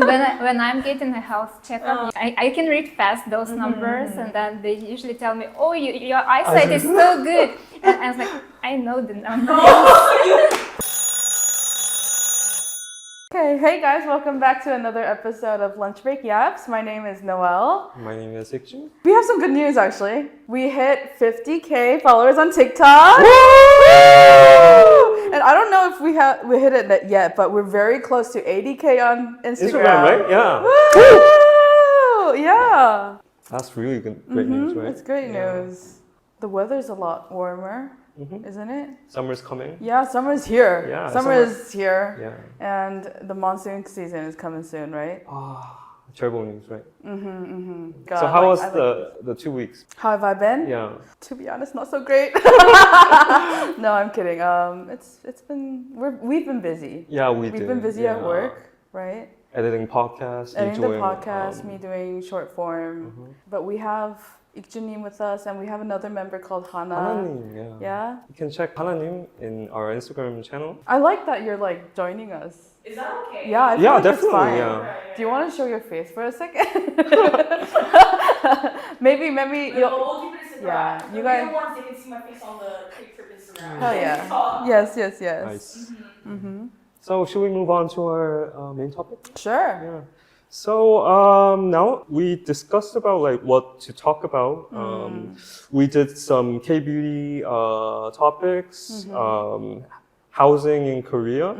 when I'm getting a health checkup, I can read fast those numbers, and then they usually tell me, "Oh, your eyesight is so good," and I was like, "I know the numbers." Okay, hey guys, welcome back to another episode of Lunch Break Yaps. My name is Noelle. My name is Ikju. We have some good news actually. We hit 50K followers on TikTok. And I don't know if we hit it yet, but we're very close to 80K on Instagram. Right? Yeah. Woo! Yeah. That's really great news, right? It's great news. The weather's a lot warmer, isn't it? Summer's coming. Yeah, summer's here. Yeah, summer is here. Yeah. And the monsoon season is coming soon, right? Terrible news, right? God, so how was the 2 weeks? How have I been? Yeah. To be honest, not so great. No, I'm kidding. We've been busy. Yeah, We've been busy at work, right? Editing podcasts. Editing the podcast, me doing short form. But we have Ikjunim with us, and we have another member called Hana. Hana님, Yeah? You can check Hana님 in our Instagram channel. I like that you're like joining us. Is that okay? Yeah, I feel like definitely. it's fine. Yeah. Do you want to show your face for a second? maybe We'll keep it a secret. Yeah, you The guys. real ones, they can see my face on the Creatrip Instagram. Hell yeah. Yes. Nice. So should we move on to our main topic? Sure. Yeah. So now we discussed about like what to talk about. We did some K-beauty topics, housing in Korea,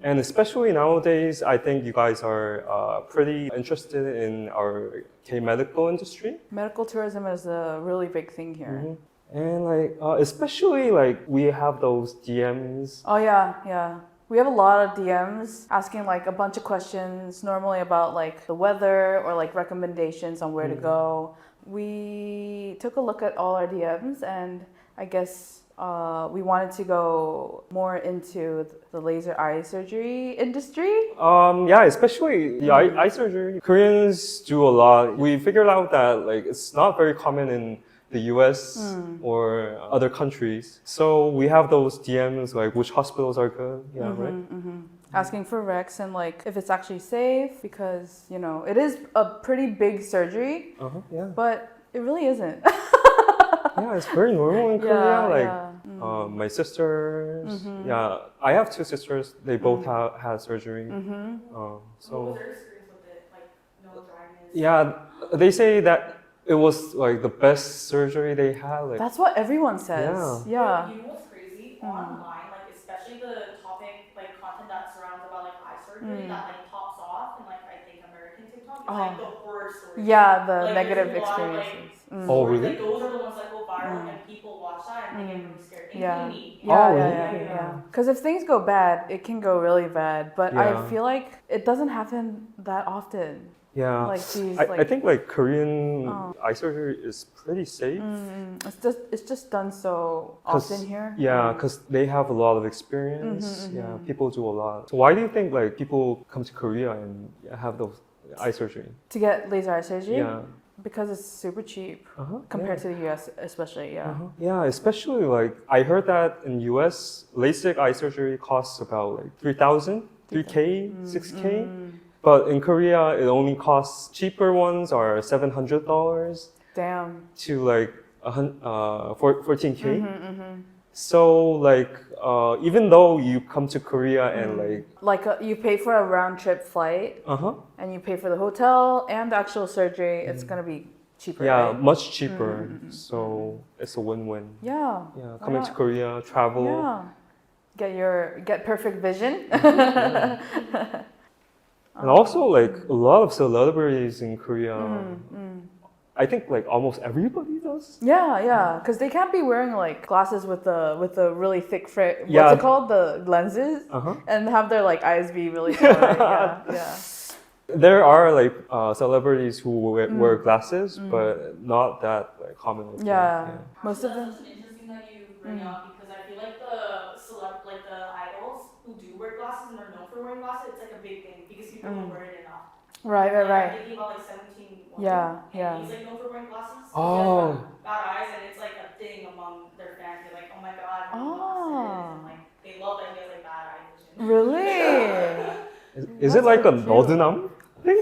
and especially nowadays, I think you guys are pretty interested in our K-medical industry. Medical tourism is a really big thing here. And like especially like we have those DMs. Oh yeah. We have a lot of DMs asking like a bunch of questions, normally about like the weather or like recommendations on where to go. We took a look at all our DMs, and I guess we wanted to go more into the laser eye surgery industry. Yeah, especially the eye surgery. Koreans do a lot. We figured out that like it's not very common in the US or other countries. So we have those DMs like which hospitals are good. Yeah, right? Asking for recs and like if it's actually safe, because you know it is a pretty big surgery, Yeah. but it really isn't. Yeah, it's very normal in Korea. Like my sisters. Yeah, I have two sisters. They both had surgery. What was their experience with it? Like, no dryness? Yeah, they say that it was like the best surgery they had. Like, That's what everyone says. Yeah. You know what's crazy? Online, like especially the topic, like content that surrounds about like eye surgery that like pops off, and like I think American TikTok, it's like the horror stories. Yeah, the Like, negative there's a lot of, experiences. Oh, really? Like those are the ones that go viral, and people watch that and they get really scared. Yeah. Including me. Yeah. Because if things go bad, it can go really bad. But I Yeah. feel like it doesn't happen that often. yeah, Like these, I think like Korean eye surgery is pretty safe. it's just done so often here. Yeah, because they have a lot of experience. Yeah, people do a lot. So why do you think like people come to Korea and have those eye surgery? To get laser eye surgery? Yeah. Because it's super cheap compared to the US, especially. Yeah. Yeah, especially like I heard that in US, LASIK eye surgery costs about like 3,000, 3K, 6K. But in Korea, it only costs, cheaper ones are $700 Damn. to like 14K. So like even though you come to Korea and like You pay for a round trip flight, and you pay for the hotel and the actual surgery, it's gonna be cheaper. yeah, right? much cheaper. So it's a win-win. Yeah. Yeah, Why coming to not? Korea, travel. Yeah. Get perfect vision. And also like a lot of celebrities in Korea. I think like almost everybody does. Yeah, because they can't be wearing like glasses with the really thick frame. What's Yeah. it called? The lenses, and have their like eyes be really small. Right? Yeah. There are like celebrities who wear glasses, but not that like common. I think. Yeah. Most of them. That's interesting that you bring up, because I feel like the idols who do wear glasses and are known for wearing glasses, it's like a big thing because people don't wear it enough. Right. Like, I'm thinking about like 17. Yeah. And he's like known for wearing glasses. Oh. He has bad eyes, and it's like a thing among their fans. They're like, oh my god, he has glasses, and like they love that he has like bad eye vision. Really? Is it like a 너드남? Actually,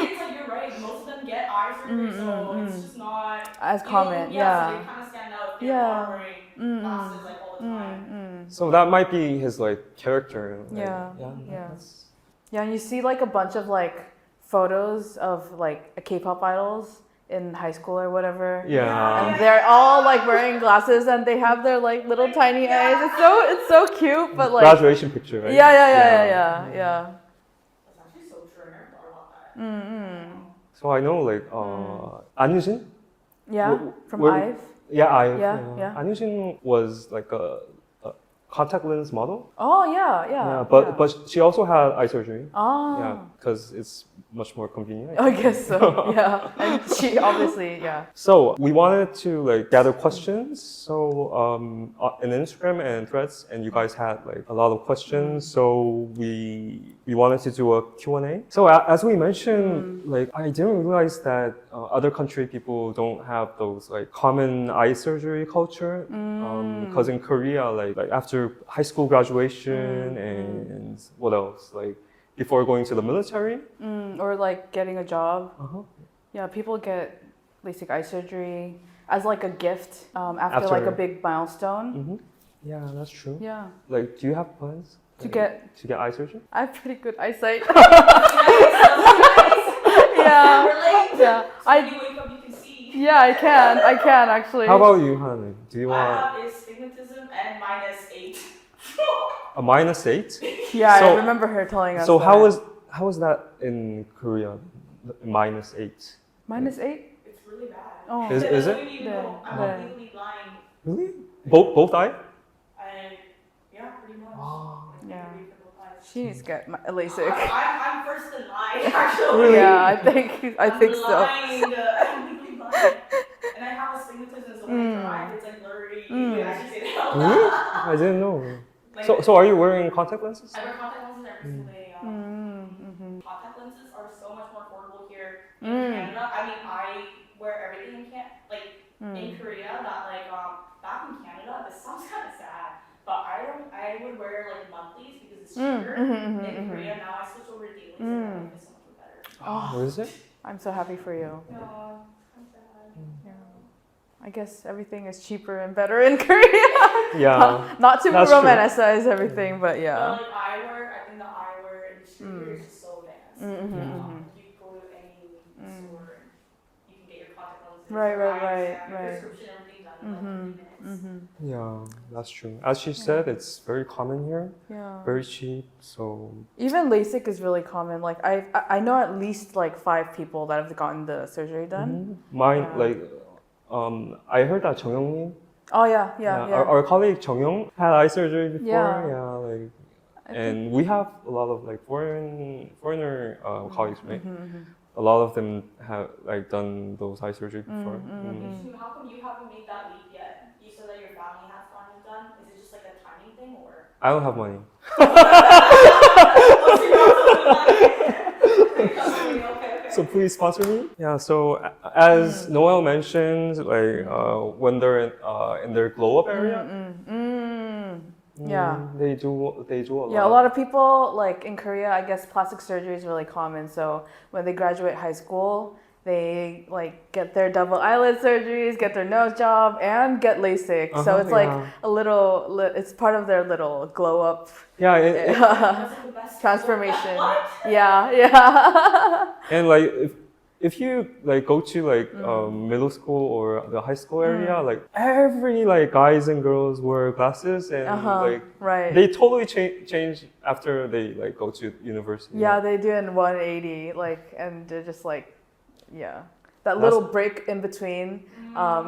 it's like you're right. Most of them get eye surgery, so it's just not As you know, common, So yeah. they kind of stand out if they Yeah. are wearing glasses like all the time. So that might be his like character. Like, Yeah. Yeah. Yeah. that's- Yeah, and you see like a bunch of like photos of like K-pop idols in high school or whatever. Yeah. And they're all like wearing glasses and they have their like little tiny eyes. It's so cute, but like Graduation picture, right? yeah. That's actually so true. I never thought about that. So I know like Anushin. Yeah, Wh- from where- IVE. Yeah, Yeah. Anushin was like a contact lens model. Oh yeah. But she also had eye surgery. Oh. Yeah, because it's much more convenient. I guess so. Yeah, and she obviously So we wanted to like gather questions. So in Instagram and Threads, and you guys had like a lot of questions. So we wanted to do a Q&A. So as we mentioned, like I didn't realize that other country people don't have those like common eye surgery culture. Because in Korea, like after high school graduation and what else, like before going to the military. or like getting a job. Uh-huh. Yeah, people get LASIK eye surgery as like a gift after like a big milestone. Yeah, that's true. Yeah, Like, do you have plans to get eye surgery? I have pretty good eyesight. Yeah. Yeah, When you wake up, you can see. yeah, I can actually. How about you, Hannah? Do you I want have astigmatism and -8. a -8? Yeah, So- I remember her telling us. So that. how is that in Korea? -8. -8? It's really bad. Oh. Is it? I'm Yeah. legally blind. Really? Both eye? And yeah, pretty much. Yeah. I read for both eyes. She needs to get LASIK. I'm first in line, actually. Yeah, I think I'm so. blind. I'm legally blind. And I have astigmatism, so when I drive, it's like blurry. You actually say that out Really? loud. I didn't know. Like, So are you wearing contact lenses? I wear contact lenses every single day. Contact lenses are so much more affordable here in Canada. I mean, I wear everything in in Korea. That back in Canada, this sounds kind of sad, but I would wear like monthlies because it's cheaper. In Korea now, I switch over to dailies and my life is so much better. What is it? I'm so happy for you. No, I'm sad. Yeah. I guess everything is cheaper and better in Korea. Yeah. Not to That's true. romanticize everything, but But yeah. like I think the eyewear industry here is just so advanced. You go to any store, you can get your contact lenses, Right, your right, eye right, exam, your right. prescription, everything done in like 3 minutes. Yeah, that's true. As she said, it's very common here. Yeah. Very cheap. So Even LASIK is really common. Like I know at least like 5 people that have gotten the surgery done. mine, Yeah. like, I heard that 정영님, Oh yeah. Our colleague 정영 had eye surgery before. Yeah. Yeah, like, and we have a lot of like foreigner colleagues, right? A lot of them have like done those eye surgery before. So how come you haven't made that leap yet? You said that your family has gone and done. Is it just like a timing thing, or? I don't have money. What's your okay. So please sponsor me. Yeah. So as Noel mentioned, like when they're in their glow up area, Yeah. they do a lot. Yeah, a lot of people like in Korea, I guess plastic surgery is really common. So when they graduate high school, they like get their double eyelid surgeries, get their nose job, and get LASIK. So it's like a little, it's part of their little glow up Yeah, That's the best. transformation. What? Yeah. and like if you like go to like middle school or the high school area, like every like guys and girls wear glasses and like Right. they totally change after they like go to university. Yeah, they do in 180, like, and they're just like, yeah. That little break in between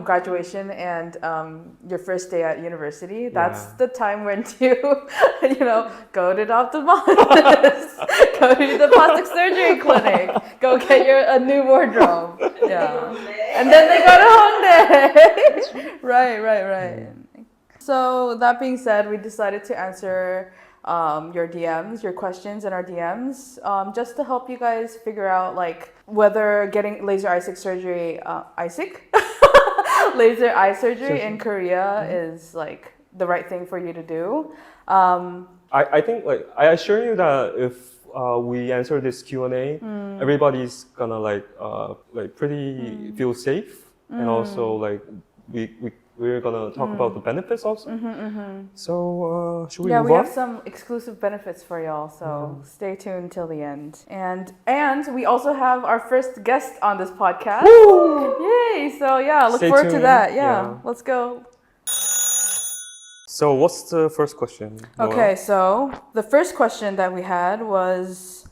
graduation and your first day at university, that's the time when you, go to the ophthalmologist, go to the plastic surgery clinic, go get a new wardrobe. Yeah. And then they go to Hongdae. Right. So that being said, we decided to answer your DMs, your questions in our DMs, just to help you guys figure out like whether getting laser LASIK surgery, laser eye surgery in Korea is like the right thing for you to do. I think like I assure you that if we answer this Q&A, everybody's gonna like pretty feel safe, and also like we're gonna talk about the benefits also. So should we Yeah, move we on? have some exclusive benefits for y'all, so stay tuned till the end. And we also have our first guest on this podcast. Woo! Yay! So yeah, look Stay forward to tuned. that. Yeah. Yeah, let's go. So what's the first question, Noel? Okay, so the first question that we had was,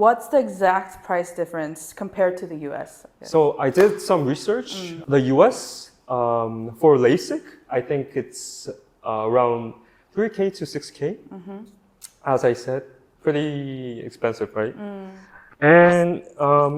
what's the exact price difference compared to the US? So I did some research. The US, for LASIK, I think it's around 3K to 6K. As I said, pretty expensive, right? And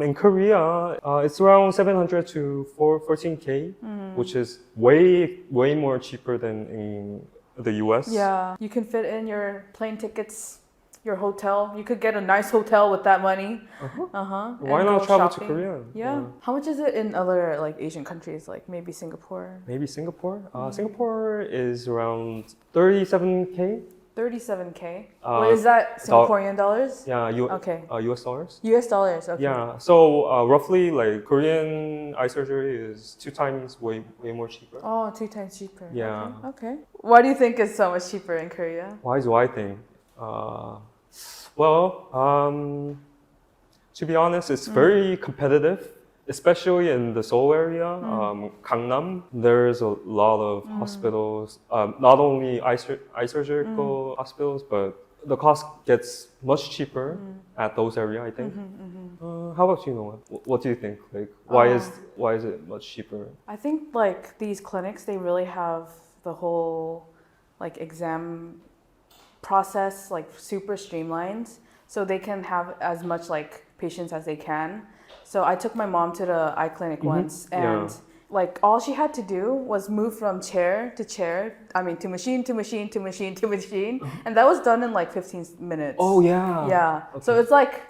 in Korea, it's around 700 to 14K, which is way more cheaper than in the US. Yeah, you can fit in your plane tickets, your hotel. You could get a nice hotel with that money. Why and not go travel shopping. to Korea? Yeah. How much is it in other like Asian countries, like maybe Singapore? Maybe Singapore. Singapore is around 37K. 37K. Uh, Wait, is that Singaporean dollars? Yeah, Okay. US dollars. US dollars. Okay. Yeah, so roughly like Korean eye surgery is 2 times way more cheaper. Oh, 2 times cheaper. Yeah. Okay. Why do you think it's so much cheaper in Korea? Why do I think? Well, to be honest, it's very competitive, especially in the Seoul area, Gangnam. There's a lot of hospitals, not only eye surgical hospitals, but the cost gets much cheaper at those areas, I think. How about you, Noah? What do you think? Like, why is it much cheaper? I think like these clinics, they really have the whole like exam process like super streamlined, so they can have as much like patients as they can. So I took my mom to the eye clinic once, and like all she had to do was move from chair to chair. I mean, to machine to machine to machine to machine, and that was done in like 15 minutes. Oh yeah. Yeah. Okay. So it's like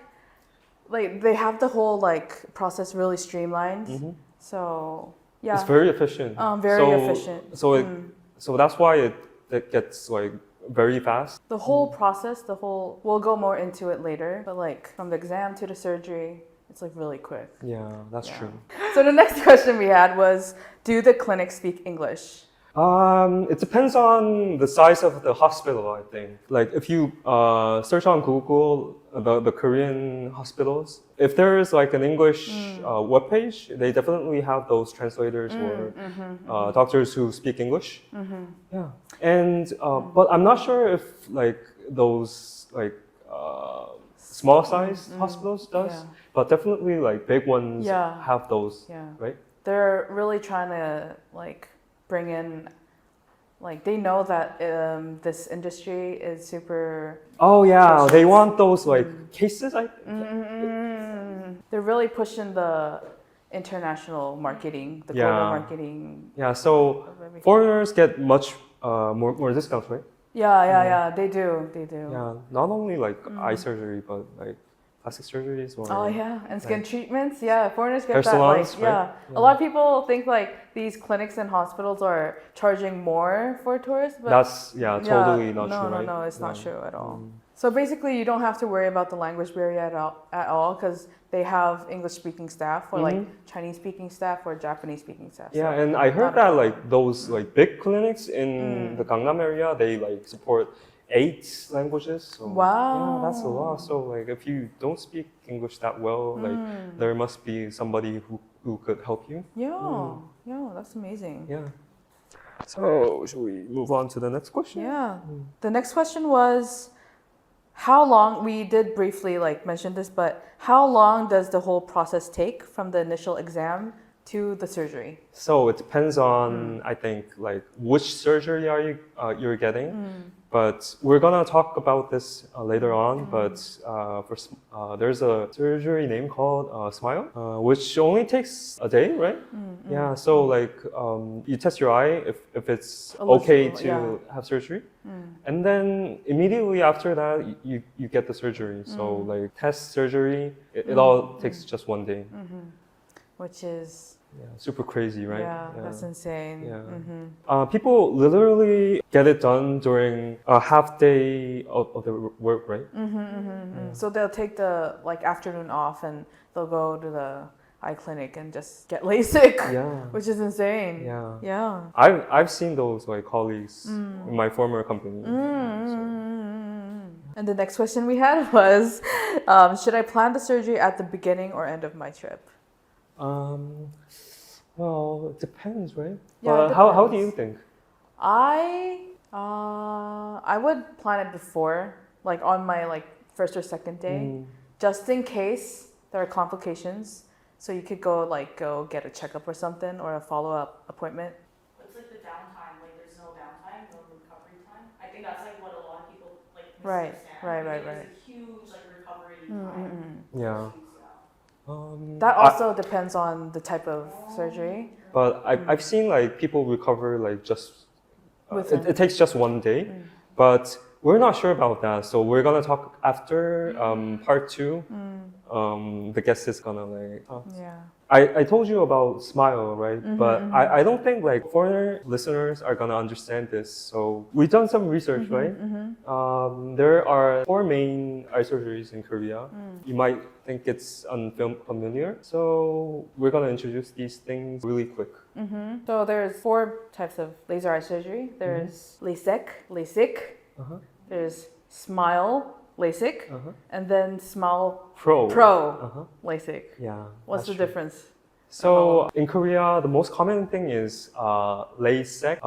they have the whole like process really streamlined. So yeah. It's very efficient. Very efficient. So that's why it gets like very fast. The whole process, we'll go more into it later, but like from the exam to the surgery, it's like really quick. Yeah, that's true. So the next question we had was, do the clinics speak English? It depends on the size of the hospital, I think. Like if you search on Google the Korean hospitals, if there is like an English webpage, they definitely have those translators or doctors who speak English. Yeah, and but I'm not sure if like those like small size hospitals does, but definitely like big ones have those, right? They're really trying to like bring in, like they know that this industry is super. Oh yeah, they want those like cases. They're really pushing the international marketing, the global marketing. Yeah, so foreigners get much more discounts, right? Yeah, they do. Yeah, not only like eye surgery, but like plastic surgeries or and skin treatments. Yeah, foreigners get hair that. salons, Like, right? A lot of people think like these clinics and hospitals are charging more for tourists, but that's totally not true, right? No, it's not true at all. So basically, you don't have to worry about the language barrier at all because they have English-speaking staff or like Chinese-speaking staff or Japanese-speaking staff. Yeah, so and I heard that like those like big clinics in the Gangnam area, they like support 8 languages. So, wow. Yeah, that's a lot. So like if you don't speak English that well, like there must be somebody who could help you. Yeah, that's amazing. Yeah. So should we move on to the next question? Yeah. The next question was, how long, we did briefly like mention this, but how long does the whole process take from the initial exam to the surgery? So it depends on, I think, like which surgery are you're getting. But we're gonna talk about this later on. But there's a surgery name called Smile, which only takes a day, right? Yeah. So like you test your eye if it's okay to have surgery, and then immediately after that you get the surgery. So like test surgery, it all takes just 1 day. Which is Yeah, super crazy, right? Yeah, that's insane. Yeah. People literally get it done during a half day of the work, right? So they'll take the like afternoon off and they'll go to the eye clinic and just get LASIK, Yeah. which is insane. Yeah. Yeah. I've seen those like colleagues in my former company. And the next question we had was, should I plan the surgery at the beginning or end of my trip? Well, it depends, right? Yeah, it How do depends. you think? I would plan it before, like on my like first or second day, just in case there are complications. So you could go get a checkup or something or a follow-up appointment. It's like the downtime, like there's no downtime, no recovery time. I think that's like what a lot of people like Right. misunderstand. Like, there's a huge like recovery time. Yeah. That also depends on the type of surgery. But I've seen like people recover like just Within. it takes just one day, but we're not sure about that. So we're gonna talk after part 2. The guest is gonna like. Yeah. I told you about Smile, right? But I don't think like foreigner listeners are gonna understand this. So we've done some research, right? There are 4 main eye surgeries in Korea. You might think it's unfamiliar. So we're gonna introduce these things really quick. So there's 4 types of laser eye surgery. There's LASIK. There's Smile, LASIK, and then Smile Pro. LASIK. Yeah. What's the that's true. difference? So in Korea, the most common thing is LASIK.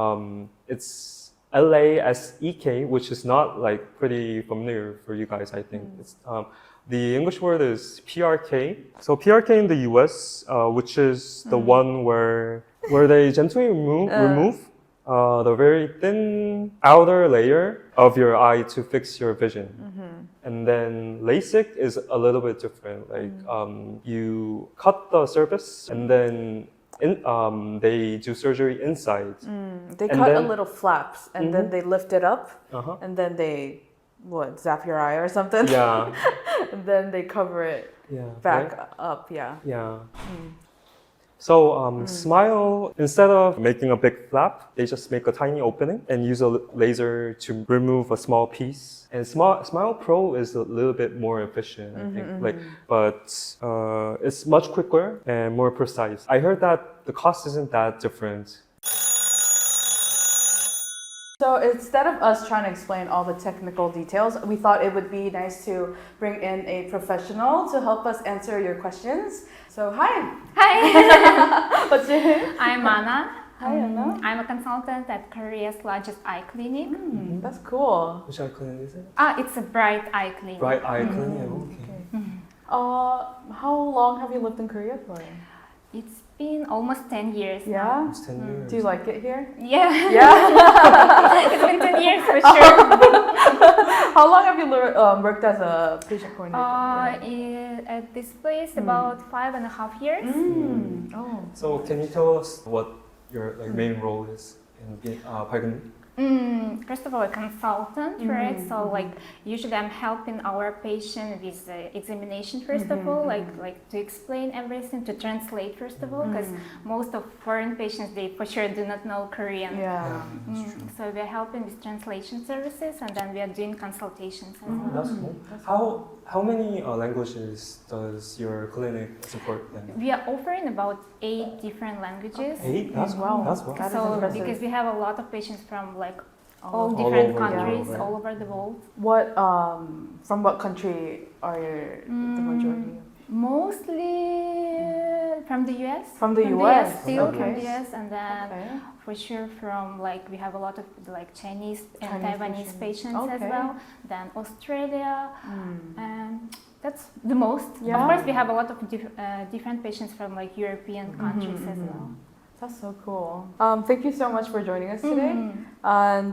It's LASEK, which is not like pretty familiar for you guys, I think. It's, the English word is PRK. So PRK in the US, which is the one where they gently remove the very thin outer layer of your eye to fix your vision. And then LASIK is a little bit different. Like you cut the surface and then they do surgery inside. They And cut a then- little flaps and then they lift it up and then they zap your eye or something. Yeah. And then they cover it Yeah. back right? up. Yeah. Yeah. So Smile, instead of making a big flap, they just make a tiny opening and use a laser to remove a small piece. And Smile Pro is a little bit more efficient, I think. But it's much quicker and more precise. I heard that the cost isn't that different. So instead of us trying to explain all the technical details, we thought it would be nice to bring in a professional to help us answer your questions. So hi. Hi, What's your name? I'm Anna. Hi, Anna. I'm a consultant at Korea's largest eye clinic. That's cool. Which eye clinic is it? It's a Bright Eye Clinic. Bright Eye Clinic. Okay. How long have you lived in Korea for? It's been almost 10 years Yeah. now. It's 10 years. Do you like it here? Yeah, Yeah. it's been 10 years for sure. How long have you worked as a patient coordinator? At this place, about 5.5 years. Oh. So can you tell us what your main role is in Paigan? First of all, a consultant, right? So like usually I'm helping our patient with the examination first of all, like to explain everything, to translate first of all, because most of foreign patients, they for sure do not know Korean. Yeah. So we're helping with translation services, and then we are doing consultations as well. That's cool. How many languages does your clinic support then? We are offering about 8 different languages. 8? That's Wow. That's wow. That is So impressive. because we have a lot of patients from like all All different over the countries, world, right? all over the world. What from what country are the majority? Mostly from the US. From the US? Still from Okay. the US, and then Okay. for sure from like we have a lot of like Chinese and Chinese Taiwanese patients as Okay. well. Then Australia, and that's the most. Yeah. Of course, we have a lot of different patients from like European countries as well. That's so cool. Thank you so much for joining us today. And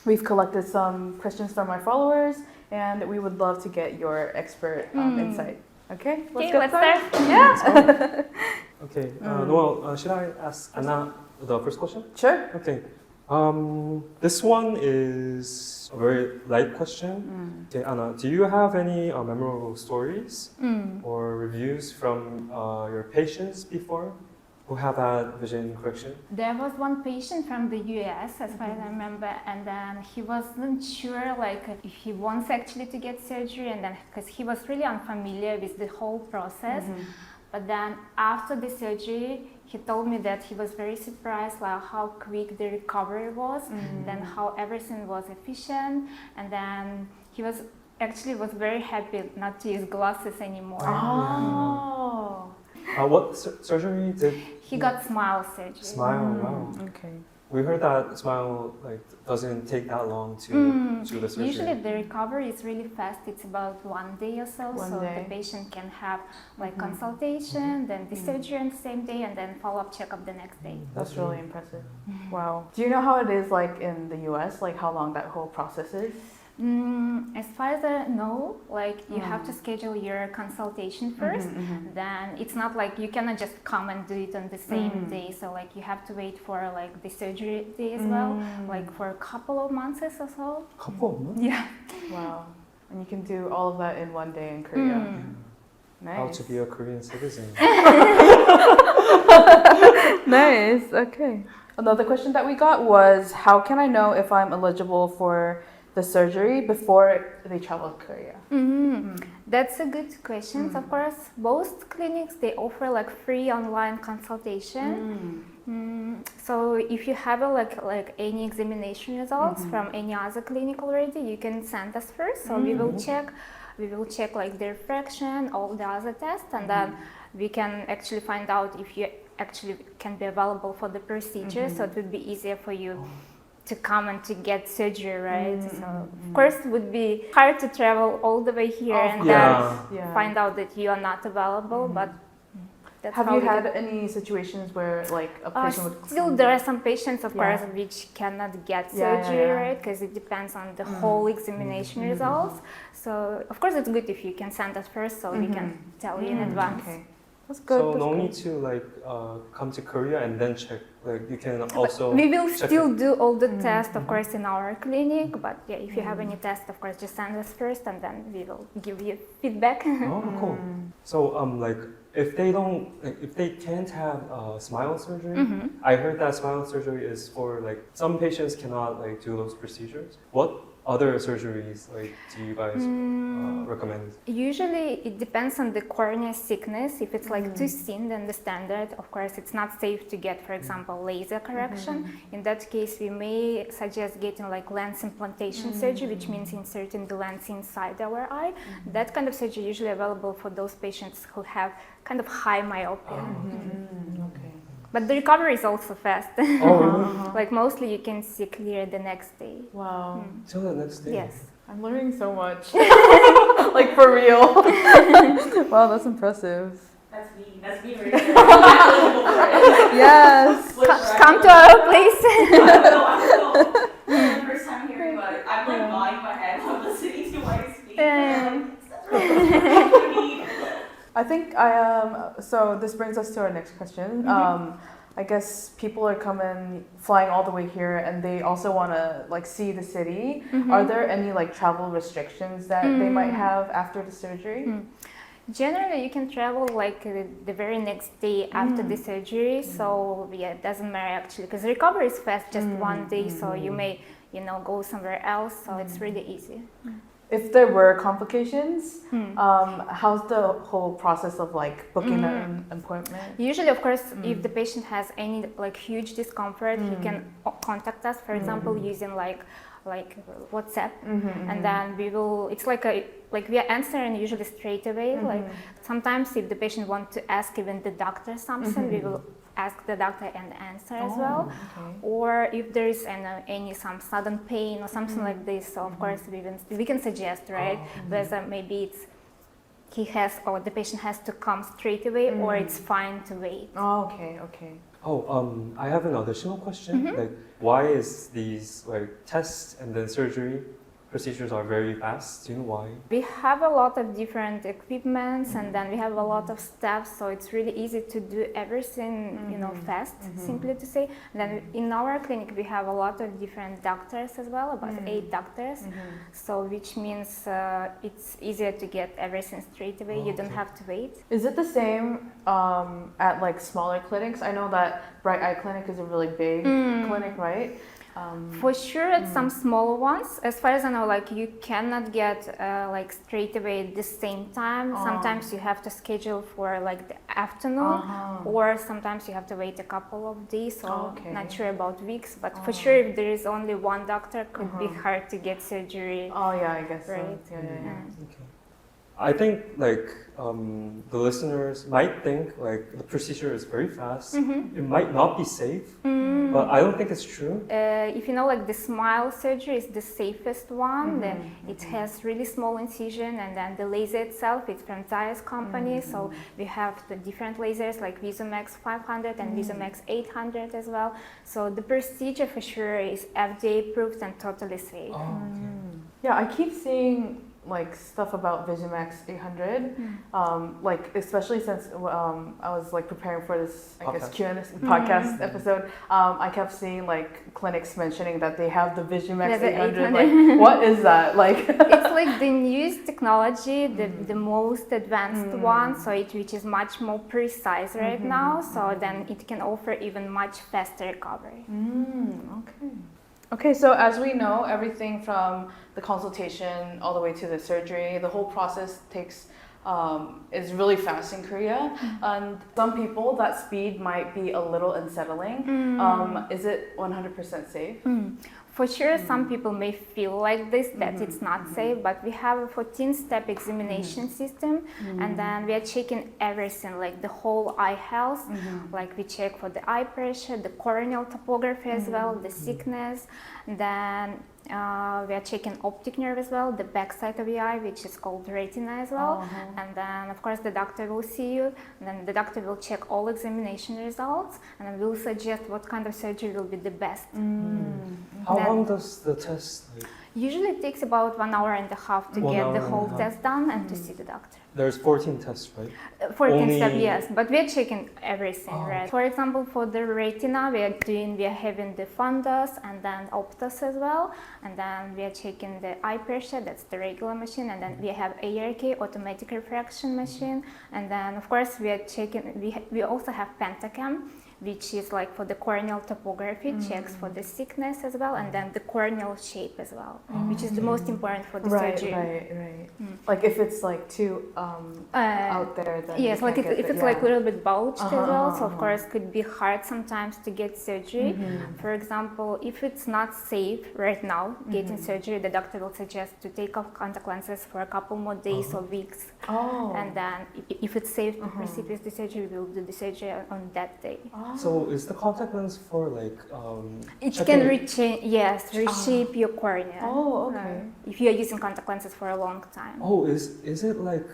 we've collected some questions from our followers, and we would love to get your expert insight. Okay, Okay, get let's started. start. Yeah. Okay. Noel, should I ask Anna the first question? Sure. Okay. This one is a very light question. Okay, Anna, do you have any memorable stories or reviews from your patients before who have had vision correction? There was one patient from the US, as far as I remember, and then he wasn't sure like if he wants actually to get surgery, and then because he was really unfamiliar with the whole process. But then after the surgery, he told me that he was very surprised like how quick the recovery was, then how everything was efficient, and then he was very happy not to use glasses anymore. Oh. What surgery did He got smile surgery. Smile? Wow. Okay. We heard that Smile like doesn't take that long to do the surgery. Usually the recovery is really fast. It's about 1 day or so. One So day. the patient can have like consultation, then the surgery on the same day, and then follow-up checkup the next day. That's really impressive. Wow. Do you know how it is like in the US? Like how long that whole process is? As far as I know, like you have to schedule your consultation first. Then it's not like you cannot just come and do it on the same day. So like you have to wait for like the surgery day as well, like for a couple of months or so. Couple of months? Yeah. Wow. And you can do all of that in 1 day in Korea. Nice. How to be a Korean citizen. Nice. Okay. Another question that we got was, how can I know if I'm eligible for the surgery before they travel to Korea? That's a good question. Of course, most clinics they offer like free online consultation. So if you have like any examination results from any other clinic already, you can send us first. So we will check. We will check like the refraction, all the other tests, and then we can actually find out if you actually can be available for the procedure. So it would be easier for you to come and to get surgery, right? So of course it would be hard to travel all the way here and then find out that you are not available, but that's Have how you we had can- any situations where like a patient would Still, there are some patients, of Yeah. course, which cannot get Yeah, surgery, yeah. right? Because it depends on the whole examination results. So, of course, it's good if you can send us first, so we can tell you in advance. Okay. That's good. So that's no good. need to like come to Korea and then check. Like you can also. We will check still it. do all the tests, of course, in our clinic. But yeah, if you have any tests, of course, just send us first, and then we will give you feedback. Oh, cool. So like if they don't, like, if they can't have smile surgery, I heard that smile surgery is for like some patients cannot like do those procedures. What other surgeries like do you guys recommend? Usually it depends on the cornea thickness. If it's like too thin than the standard, of course it's not safe to get, for example, laser correction. In that case, we may suggest getting like lens implantation surgery, which means inserting the lens inside our eye. That kind of surgery usually available for those patients who have kind of high myopia. Okay. But the recovery is also fast. Oh, really? Like mostly you can see clear the next day. Wow. Till the next day. Yes. I'm learning so much. Like for real. Wow, that's impressive. That's me. That's me right there. I'm eligible for it. Yes. Come to our place. I know. It's the first time hearing about it. I'm like nodding my head while listening to my speech. I think so this brings us to our next question. I guess people are flying all the way here, and they also want to like see the city. Are there any like travel restrictions that they might have after the surgery? Generally, you can travel like the very next day after the surgery. So yeah, it doesn't matter actually, because recovery is fast, just 1 day. So you may, go somewhere else. So it's really easy. If there were complications, how's the whole process of like booking an appointment? Usually, of course, if the patient has any like huge discomfort, he can contact us, for example, using like WhatsApp, and then we will. It's like we are answering usually straight away. Like sometimes if the patient wants to ask even the doctor something, we will ask the doctor and answer as well. Okay. Or if there is some sudden pain or something like this, so of course we can suggest, right, whether maybe the patient has to come straight away or it's fine to wait. Oh, okay. Oh, I have an additional question. Like, why is these like tests and then surgery procedures are very fast. Do you know why? We have a lot of different equipments, and then we have a lot of staff, so it's really easy to do everything, fast, simply to say. And then in our clinic, we have a lot of different doctors as well, about 8 doctors. So which means it's easier to get everything straight away. You don't have to wait. Is it the same at like smaller clinics? I know that Bright Eye Clinic is a really big clinic, right? For sure, at some smaller ones, as far as I know, like you cannot get like straight away at the same time. Sometimes you have to schedule for like the afternoon, or sometimes you have to wait a couple of days, or not sure about weeks. But for sure, if there is only one doctor, could be hard to get surgery. Oh yeah, I guess right? so. Yeah. Okay. I think like the listeners might think like the procedure is very fast. It might not be safe, but I don't think it's true. If you know, like the smile surgery is the safest one. Then it has really small incision, and then the laser itself is from Zeiss company. So we have the different lasers like Visomax 500 and Visomax 800 as well. So the procedure for sure is FDA approved and totally safe. Oh, okay. Yeah, I keep seeing like stuff about Visomax 800, like especially since I was like preparing for this, I guess, Q&A podcast episode. I kept seeing like clinics mentioning that they have the Visomax 800. Like, what is that? Like, it's like the newest technology, the most advanced one, so which is much more precise right now. So then it can offer even much faster recovery. Okay, so as we know, everything from the consultation all the way to the surgery, the whole process takes is really fast in Korea. And some people, that speed might be a little unsettling. Is it 100% safe? For sure, some people may feel like this, that it's not safe, but we have a 14-step examination system, and then we are checking everything, like the whole eye health, like we check for the eye pressure, the corneal topography as well, the thickness, then we are checking optic nerve as well, the back side of the eye, which is called retina as well. And then, of course, the doctor will see you. And then the doctor will check all examination results, and then will suggest what kind of surgery will be the best. How long does the test take? Usually it takes about 1.5 hours to get the whole test done and to see the doctor. There's 14 tests, right? 14 steps, yes, but we're checking everything, right? For example, for the retina, we are having the fundus and then optus as well, and then we are checking the eye pressure, that's the regular machine, and then we have ARK, automatic refraction machine, and then of course we are checking, we also have pentacam, which is like for the corneal topography, checks for the thickness as well, and then the corneal shape as well, which is the most important for the surgery. Right. Like if it's like too out there, then yes, like if it's like a little bit bulged as well, so of course could be hard sometimes to get surgery. For example, if it's not safe right now getting surgery, the doctor will suggest to take off contact lenses for a couple more days or weeks, and then if it's safe to proceed with the surgery, we'll do the surgery on that day. So is the contact lens for like it can reshape your cornea. Oh, okay. If you are using contact lenses for a long time. Oh, is it like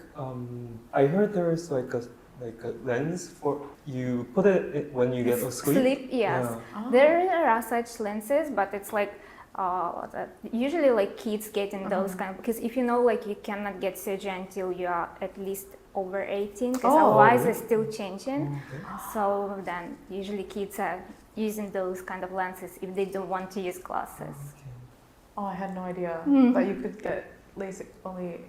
I heard there is like a lens for you put it when you get asleep. Yes. There are such lenses, but it's like usually like kids getting those kind of, because if you know, like you cannot get surgery until you are at least over 18, because otherwise it's still changing. So then usually kids are using those kind of lenses if they don't want to use glasses. Oh, I had no idea that you could get LASIK only.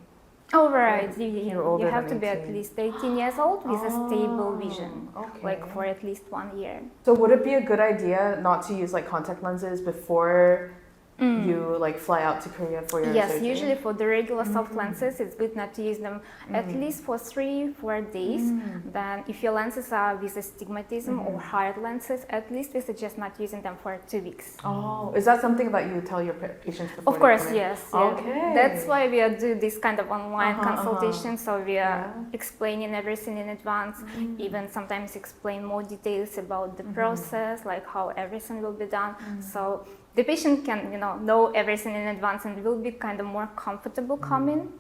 Oh, right. You have to be 18. at least 18 years old with a stable vision, like for at least 1 year. So would it be a good idea not to use like contact lenses before you like fly out to Korea for your surgery? Usually for the regular soft lenses, it's good not to use them at least for 3-4 days. Then if your lenses are with astigmatism or hard lenses, at least we suggest not using them for 2 weeks. Oh, is that something that you tell your patients before? Of course, they come in? yes. Okay. That's why we do this kind of online consultation. So we are explaining everything in advance, even sometimes explain more details about the process, like how everything will be done. So the patient can, know everything in advance and will be kind of more comfortable coming.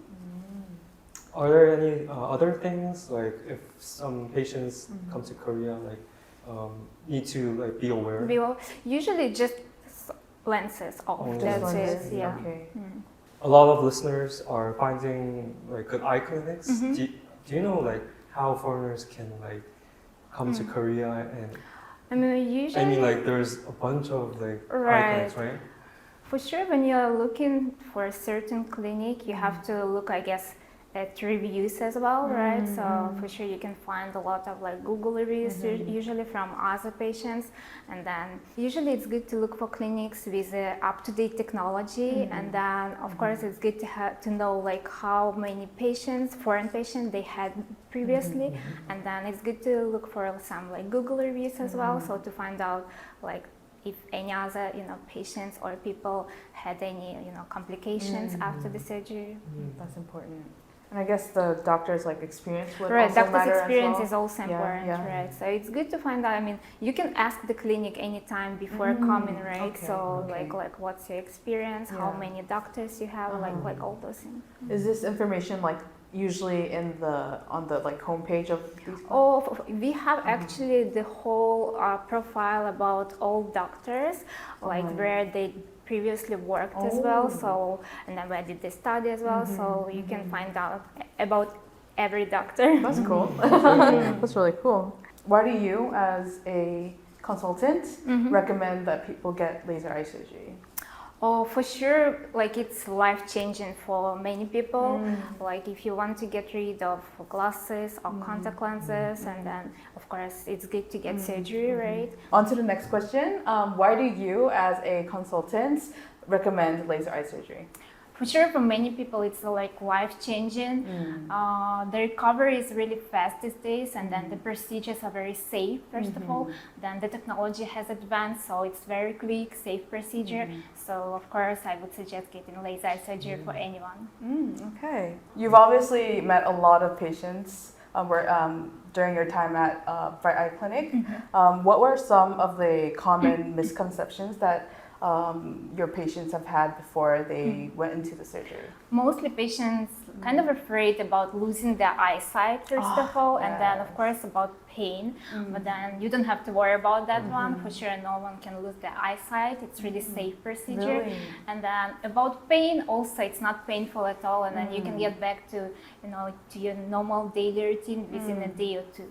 Are there any other things, like if some patients come to Korea, like need to like be aware? We will usually just lenses off. That's it. Yeah. Okay. a lot of listeners are finding like good eye clinics. Do you know like how foreigners can like come to Korea and I mean, usually, like there's a bunch of like eye Right. clinics, right? for sure, when you're looking for a certain clinic, you have to look, I guess, at reviews as well, right? So for sure, you can find a lot of like Google reviews, usually from other patients, and then usually it's good to look for clinics with up-to-date technology, and then of course it's good to know like how many patients, foreign patients, they had previously, and then it's good to look for some like Google reviews as well, so to find out like if any other patients or people had any complications after the surgery. That's important. And I guess the doctor's like experience would Right, also doctor's matter experience as well. is also important, right? So it's good to find out. I mean, you can ask the clinic anytime before coming, right? Okay, So okay. like what's your experience? How Yeah. many doctors you have? Like all those things. Is this information like usually on the like homepage of these? Oh, we have actually the whole profile about all doctors, like where they previously worked as well. So, and then where did they study as well. So you can find out about every doctor. That's cool. That's really cool. Why do you, as a consultant, recommend that people get laser eye surgery? Oh, for sure, like it's life-changing for many people. Like if you want to get rid of glasses or contact lenses, and then of course it's good to get surgery, right? On to the next question. Why do you, as a consultant, recommend laser eye surgery? For sure, for many people, it's like life-changing. The recovery is really fast these days, and then the procedures are very safe, first of all. Then the technology has advanced, so it's very quick, safe procedure. So, of course, I would suggest getting laser eye surgery for anyone. Okay. You've obviously met a lot of patients during your time at Bright Eye Clinic. What were some of the common misconceptions that your patients have had before they went into the surgery? Mostly patients kind of afraid about losing their eyesight, first of all, and then of course about pain. But then you don't have to worry about that one. For sure, no one can lose their eyesight. It's really safe procedure. Really? And then about pain, also it's not painful at all. And then you can get back to to your normal daily routine within a day or two.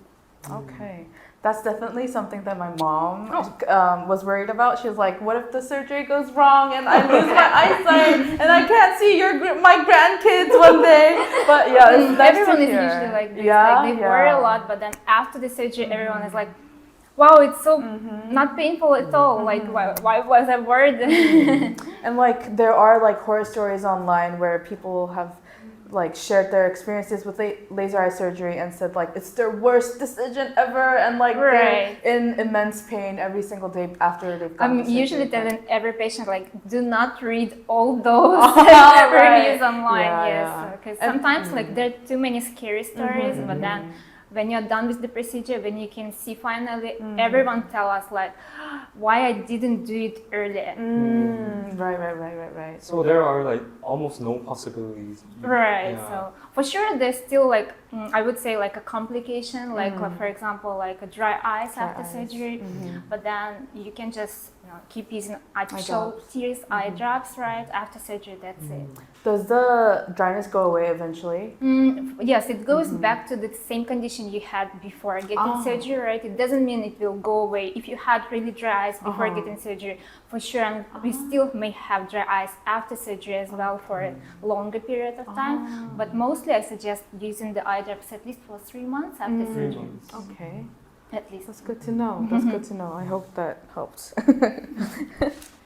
Okay. That's definitely something that my mom was worried about. She was like, what if the surgery goes wrong and I lose my eyesight and I can't see my grandkids one day? But yeah, it's nice Everyone to is hear. usually like this. Yeah, Like they worry a lot, but then after the surgery, everyone is like, wow, it's so not painful at all. Like, why was I worried? And like there are like horror stories online where people have like shared their experiences with laser eye surgery and said like it's their worst decision ever, and like they're in immense pain every single day after they've gotten I'm the surgery. usually telling every patient like, do not read all those reviews online, because sometimes like there are too many scary stories, but then when you're done with the procedure, when you can see finally, everyone tell us like, why I didn't do it earlier. Right. So there are like almost no possibilities. Right. Yeah. So for sure, there's still like I would say like a complication, like for example, like a dry eyes after surgery. But then you can just keep using artificial tears, eye drops, right after surgery. That's it. Does the dryness go away eventually? Yes, it goes back to the same condition you had before getting surgery, right? It doesn't mean it will go away. If you had really dry eyes before getting surgery, for sure, and we still may have dry eyes after surgery as well for a longer period of time. But mostly I suggest using the eye drops at least for 3 months after surgery. Okay. At least. That's good to know. That's good to know. I hope that helps.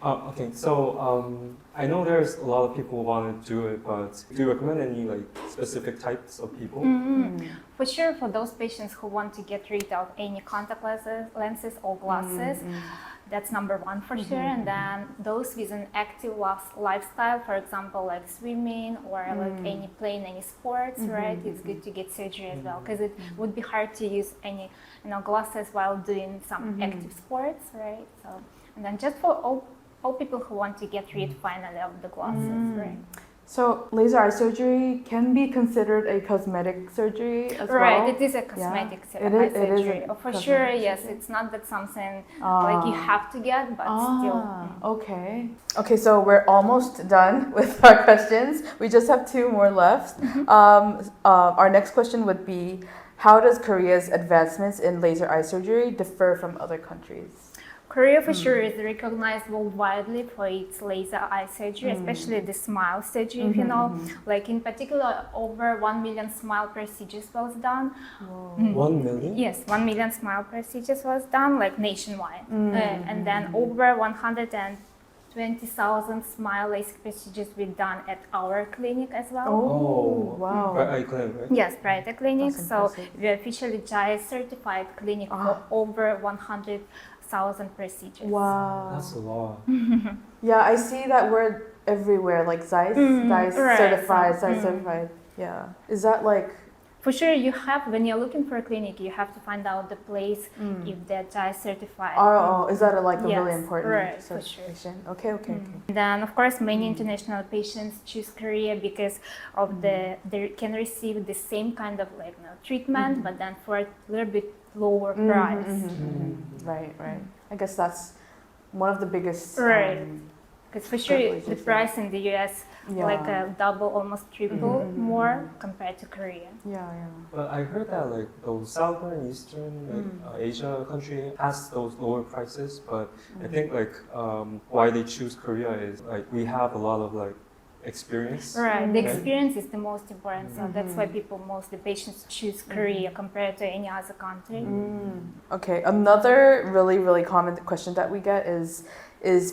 Okay, so I know there's a lot of people who want to do it, but do you recommend any like specific types of people? For sure, for those patients who want to get rid of any contact lenses or glasses, that's number one for sure. And then those with an active lifestyle, for example, like swimming or like playing any sports, right? It's good to get surgery as well, because it would be hard to use any glasses while doing some active sports, right? So, and then just for all people who want to get rid finally of the glasses, right? So laser eye surgery can be considered a cosmetic surgery as well? Right, it is a cosmetic It is surgery. a For sure, cosmetic yes. surgery. It's not that something like you have to get, but still. Okay. Okay, so we're almost done with our questions. We just have 2 more left. Our next question would be, how does Korea's advancements in laser eye surgery differ from other countries? Korea for sure is recognized worldwide for its laser eye surgery, especially the smile surgery, if you know. Like in particular, over 1 million smile procedures was done. 1 million? Yes, 1 million smile procedures was done, like nationwide. And then over 120,000 smile LASIK procedures were done at our clinic as well. Oh, wow. Right, eye clinic, right? Yes, private clinic. That's So impressive. we are officially GI certified clinic for over 100,000 procedures. Wow. That's a lot. Yeah, I see that word everywhere, like Zeiss, right, certified, so, Zeiss certified. Yeah. Is that like... For sure, you have, when you're looking for a clinic, you have to find out the place if they're GI certified. is that like a really Yes, important right, for sure. certification? Okay. Then, of course, many international patients choose Korea because of they can receive the same kind of treatment, but then for a little bit lower price. Right. I guess that's one of the biggest... Right. Because for sure, the privileges, price in the US like double, almost triple more compared to Korea. Yeah. But I heard that like those southern, eastern Asia country has those lower prices. But I think like why they choose Korea is like we have a lot of like experience. Right, the experience is the most important. So that's why the patients choose Korea compared to any other country. Okay, another really common question that we get is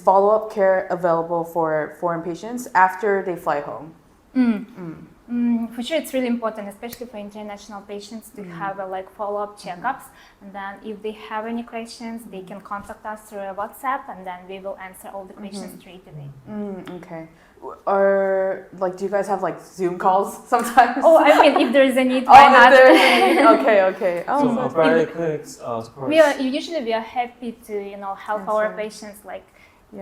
follow-up care available for foreign patients after they fly home? For sure, it's really important, especially for international patients, to have follow-up checkups. And then if they have any questions, they can contact us through a WhatsApp, and then we will answer all the questions straight away. Okay. Or do you guys have Zoom calls sometimes? Oh, I mean, if there is a need, why not? If there is a need. Okay. So private clinics support. We are happy to help our patients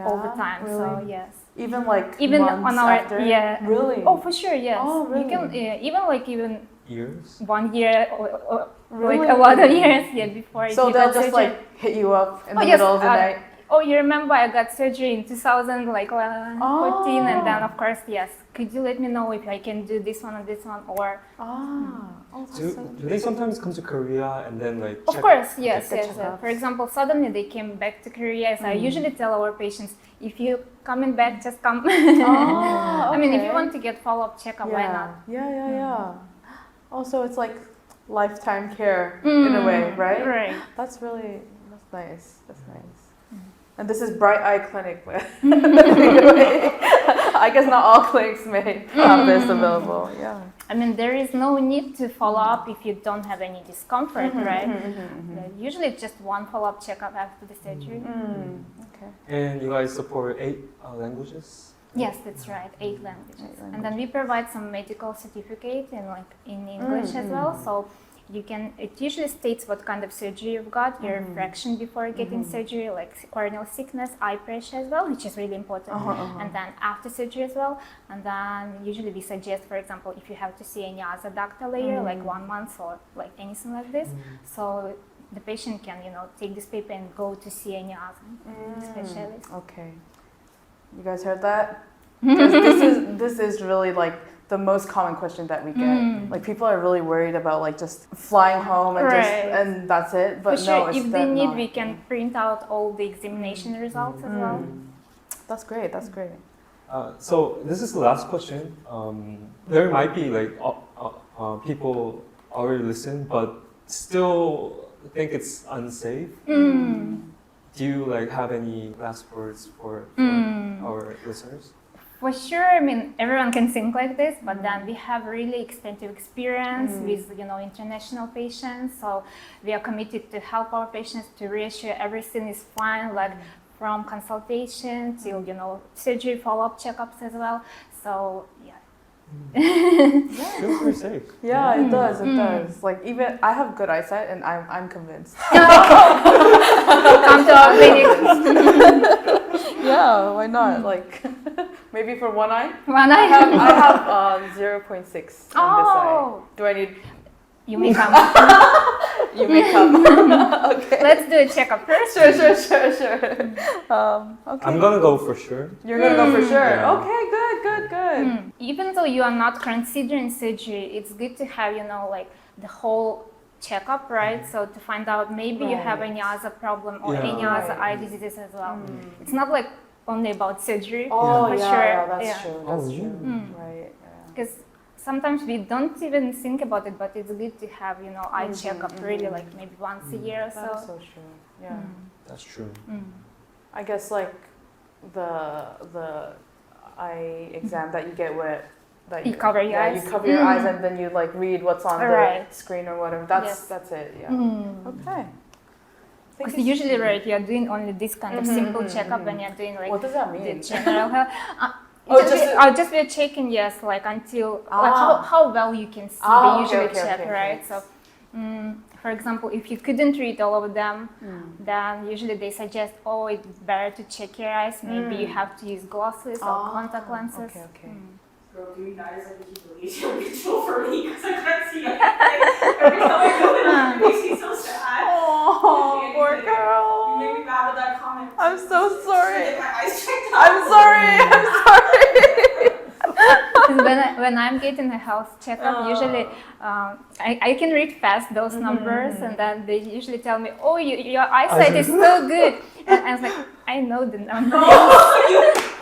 all the time. Really? So yes. Even Even months on our after? Really. Oh, for sure, yes. Oh, really? You can even Years? 1 year or Really? a lot of years before. So you they'll got just surgery. hit you up in the yes, middle of the night? Oh, you remember I got surgery in 2014, and then of course, yes. Could you let me know if I can do this one or this one, or? Do they sometimes come to Korea and then Of course, yes. checkups. For example, suddenly they came back to Korea. So I usually tell our patients, if you coming back, just come. I mean, if you want to get follow-up checkup, why not? Yeah. Also, it's like lifetime care in a way, right? Right. That's nice. And this is Bright Eye Clinic. I guess not all clinics may have this available. Yeah. I mean, there is no need to follow up if you don't have any discomfort, right? Usually it's just one follow-up checkup after the surgery. Okay. And you guys support 8 languages? Yes, that's right, 8 languages. And then we provide some medical certificate in English as well. So it usually states what kind of surgery you've got, your refraction before getting surgery, like corneal thickness, eye pressure as well, which is really important. And then after surgery as well. And then usually we suggest, for example, if you have to see any other doctor later, like 1 month or anything like this. So the patient can, take this paper and go to see any other specialist. Okay. You guys heard that? This is really the most common question that we get. People are really worried about just flying home and and that's it. But For sure, no, if they need, we can print out all the examination results as well. That's great. So this is the last question. There might be people already listen, but still think it's unsafe. Do you have any last words for our listeners? For sure, I mean, everyone can think like this, but then we have really extensive experience with, international patients. So we are committed to help our patients to reassure everything is fine, from consultation till, surgery follow-up checkups as well. So, yeah. Feels very safe. Yeah, it does. Even I have good eyesight, and I'm convinced. Come to our clinic. Yeah, why not? Maybe for one eye? One I have, eye. I have 0.6 on this eye. Oh, Do I need... you may come. You may come. Okay. Let's do a checkup first. Sure. Okay. I'm gonna go for sure. You're gonna go for sure. Yeah. Okay, good. Even though you are not considering surgery, it's good to have, like the whole checkup, right? So to find out maybe you have any other problem or Yeah. any other eye diseases as well. It's not like only about surgery. Oh, for yeah, sure. yeah, that's true. That's Oh, true. yeah. Right. Because sometimes we don't even think about it, but it's good to have, eye checkup really like maybe once a year or so. That's so true. Yeah. That's true. I guess like the eye exam that you get with that You cover your eyes. You cover your eyes and then you like read what's on Right. the screen or whatever. That's Yes. that's it. Yeah. Okay. Because usually, right, you're doing only this kind of simple checkup when you're doing like What does that the mean? general health. Oh, just I'll just be checking, yes, like until like how well you can see. They usually check, right? So, for example, if you couldn't read all of them, then usually they suggest, oh, it's better to check your eyes. Maybe you have to use glasses or contact lenses. Okay. Girl, doing that is like a humiliation ritual for me because I can't see anything. Every time I go in, it makes me so sad. Oh, poor You girl. made me mad with that comment. I'm so sorry. Get my eyes checked out. I'm sorry. When I'm getting a health checkup, usually I can read fast those numbers, and then they usually tell me, "Oh, your eyesight is so good," and I was like, "I know the numbers."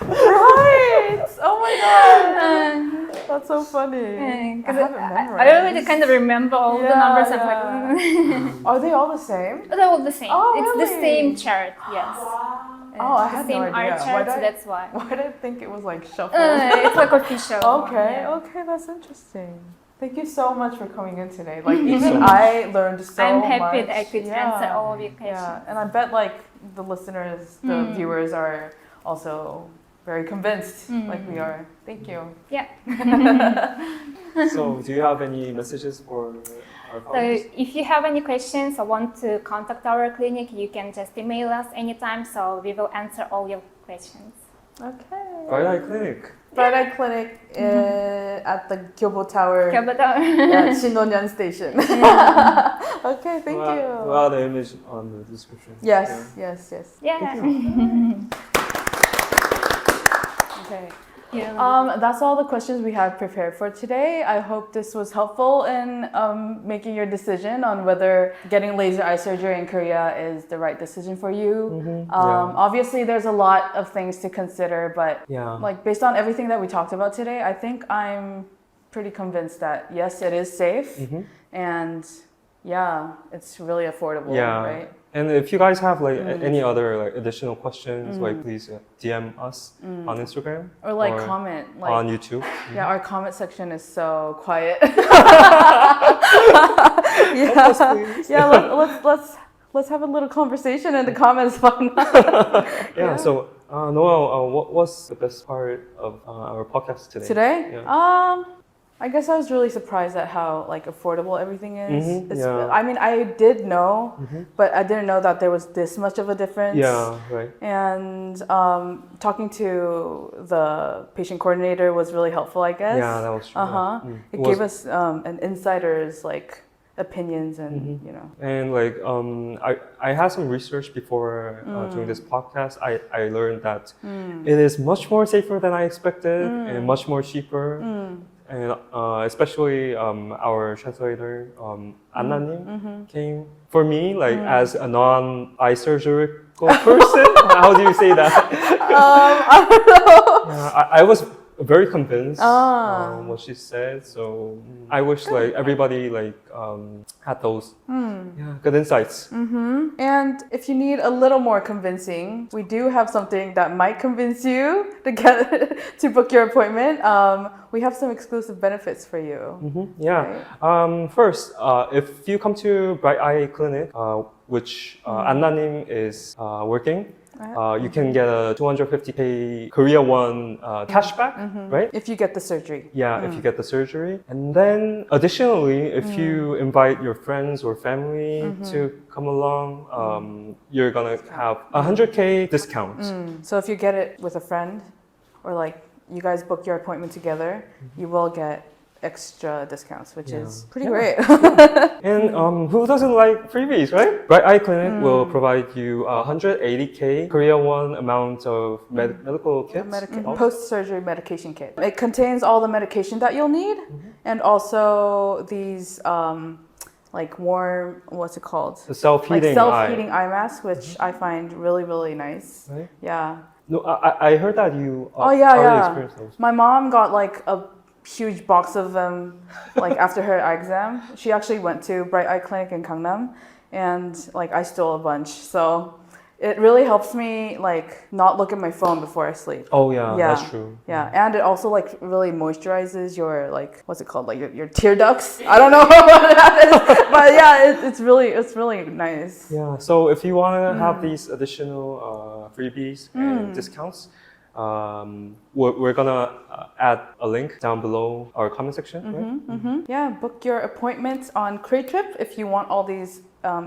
Right. Oh my god. That's so funny. Because I haven't memorized. I already kind of remember all the numbers. I'm like, Are they all the same? they're all the same. Oh, It's the really? same chart, yes. Oh, I It's had the same no idea. art Why chart, did so I- that's why. Why did I think it was like shuffled? It's like official. Okay, yeah. okay, that's interesting. Thank you so much for coming in today. Like even I learned so I'm much. happy that I could answer all of your questions. Yeah, and I bet like the listeners, the viewers are also very convinced, like we are. Thank you. Yeah. So, do you have any messages for our So followers? if you have any questions or want to contact our clinic, you can just email us anytime, so we will answer all your questions. Okay. Bright Eye Clinic. Bright Eye Clinic at the Gyobo Tower Okay, but at Shinonyan Station. Okay, thank you. We'll add the image on the description. Yes. yeah. Okay. Yeah. That's all the questions we had prepared for today. I hope this was helpful in making your decision on whether getting laser eye surgery in Korea is the right decision for you. Obviously, there's a lot of things to consider, but like based on everything that we talked about today, I think I'm pretty convinced that yes, it is safe, and yeah, it's really affordable, right? And if you guys have like any other like additional questions, like please DM us on Instagram Or like comment, like on YouTube. yeah, our comment section is so quiet. Yes, please. Yeah, let's have a little conversation in the comments. Yeah. So Noel, what was the best part of our podcast today? Today? Yeah. I guess I was really surprised at how like affordable everything is. yeah. I mean, I did know, but I didn't know that there was this much of a difference. Yeah, right. And talking to the patient coordinator was really helpful, I guess. Yeah, that was true. It gave us an insider's like opinions and you know. And like I had some research before doing this podcast. I learned that it is much more safer than I expected and much more cheaper. And especially our translator Anna님 came for me like as a non-eye surgical person. How do you say that? I don't know. Yeah, I was very convinced what she said. So I wish like everybody like had those good insights. And if you need a little more convincing, we do have something that might convince you to get to book your appointment. We have some exclusive benefits for you. Yeah. First, if you come to Bright Eye Clinic, which Anna님 is working, you can get a 250K Korea won cashback, right? If you get the surgery. Yeah, if you get the surgery. And then additionally, if you invite your friends or family to come along, you're gonna have a 100K discount. So if you get it with a friend or like you guys book your appointment together, you will get extra discounts, which Yeah. is pretty Yeah. great. And who doesn't like freebies, right? Bright Eye Clinic will provide you 180K Korea won amount of medical kits. Post-surgery medication kit. It contains all the medication that you'll need, and also these like warm, what's it called? The self-heating self-heating eye mask, which I find really, really nice. Right? Yeah. No, I heard that you already experienced those. My mom got like a huge box of them like after her eye exam. She actually went to Bright Eye Clinic in Gangnam, and like I stole a bunch. So it really helps me like not look at my phone before I sleep. Oh yeah, that's true. Yeah, and it also like really moisturizes your like what's it called, like your tear ducts. I don't know what that is, but yeah, it's really nice. Yeah. So if you want to have these additional freebies and discounts, we're gonna add a link down below our comment section. Right? Yeah, book your appointment on Creatrip if you want all these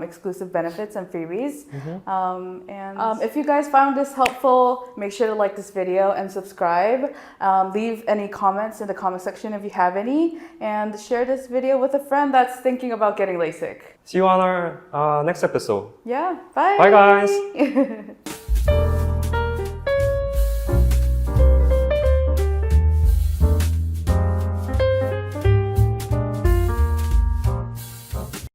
exclusive benefits and freebies. If you guys found this helpful, make sure to like this video and subscribe. Leave any comments in the comment section if you have any, and share this video with a friend that's thinking about getting LASIK. See you on our next episode. Yeah, bye. Bye, guys.